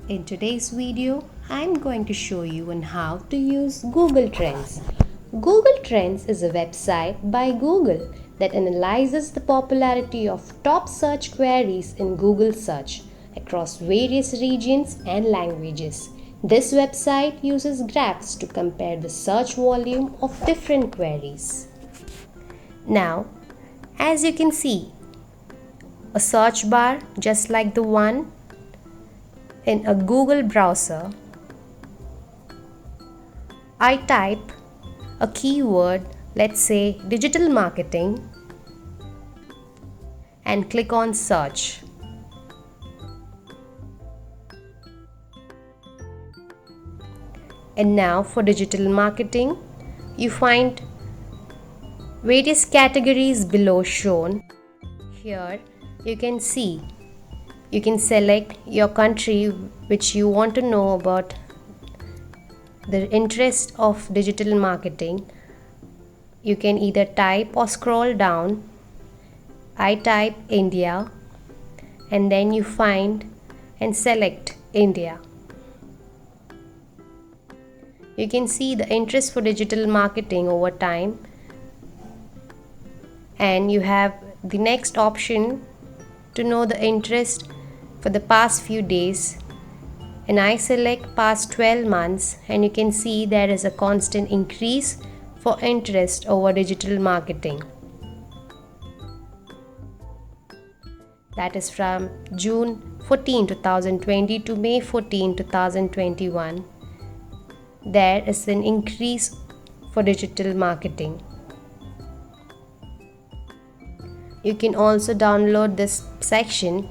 In today's video, I'm going to show you on how to use Google Trends. Google Trends is a website by Google that analyzes the popularity of top search queries in Google search across various regions and languages. This website uses graphs to compare the search volume of different queries. Now, as you can see, a search bar just like the one in a Google browser, I type a keyword, let's say digital marketing, and click on search. And now for digital marketing, you find various categories below shown. Here you can see, you can select your country which you want to know about the interest of digital marketing. You can either type or scroll down. I type India and then you find and select India. You can see the interest for digital marketing over time, and you have the next option to know the interest for the past few days, and I select past 12 months, and you can see there is a constant increase for interest over digital marketing. That is from June 14, 2020 to May 14, 2021. There is an increase for digital marketing. You can also download this section.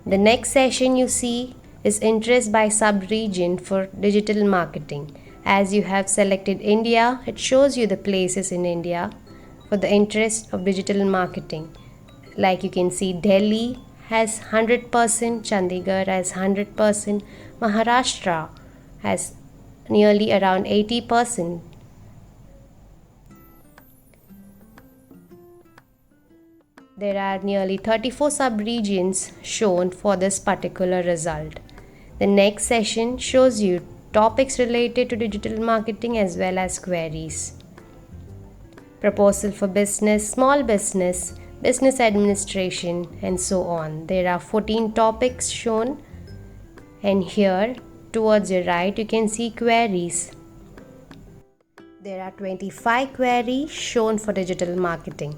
The next section you see is interest by subregion for digital marketing. As you have selected India, it shows you the places in India for the interest of digital marketing. Like you can see, Delhi has 100%, Chandigarh has 100%, Maharashtra has nearly around 80%. There are nearly 34 subregions shown for this particular result. The next session shows you topics related to digital marketing as well as queries. Proposal for business, small business, business administration, and so on. There are 14 topics shown, and here towards your right you can see queries. There are 25 queries shown for digital marketing.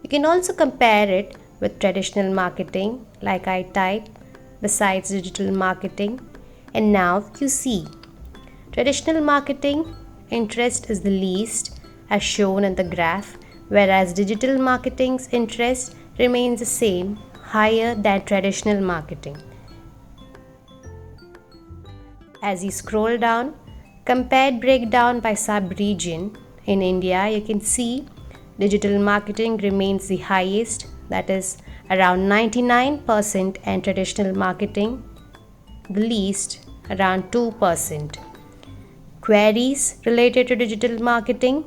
You can also compare it with traditional marketing, like I type besides digital marketing, and now you see traditional marketing interest is the least as shown in the graph, whereas digital marketing's interest remains the same, higher than traditional marketing. As you scroll down, compared breakdown by sub-region, in India you can see digital marketing remains the highest, that is around 99%, and traditional marketing the least, around 2%. Queries related to digital marketing,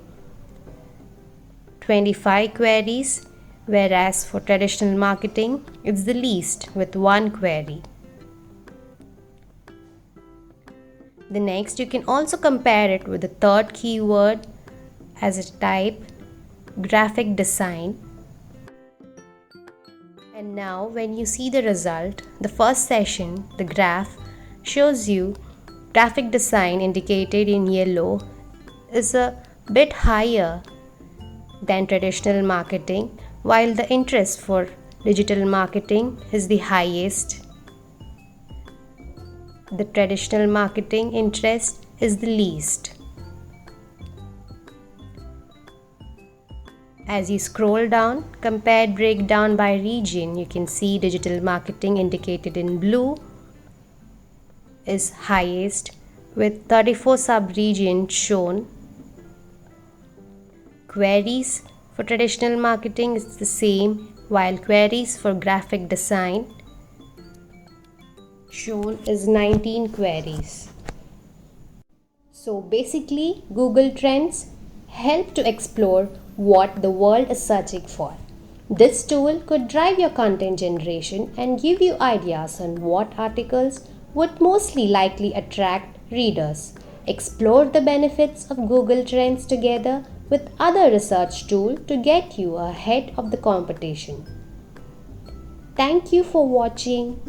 25 queries, whereas for traditional marketing it's the least with 1 query. The next, you can also compare it with the third keyword as a type graphic design. And now when you see the result, the first session, the graph shows you graphic design indicated in yellow is a bit higher than traditional marketing, while the interest for digital marketing is the highest. The traditional marketing interest is the least. As you scroll down, compared breakdown by region, you can see digital marketing indicated in blue is highest with 34 sub-regions shown. Queries for traditional marketing is the same, while queries for graphic design shown is 19 queries. So basically, Google Trends help to explore what the world is searching for. This tool could drive your content generation and give you ideas on what articles would mostly likely attract readers. Explore the benefits of Google Trends together with other research tools to get you ahead of the competition. Thank you for watching.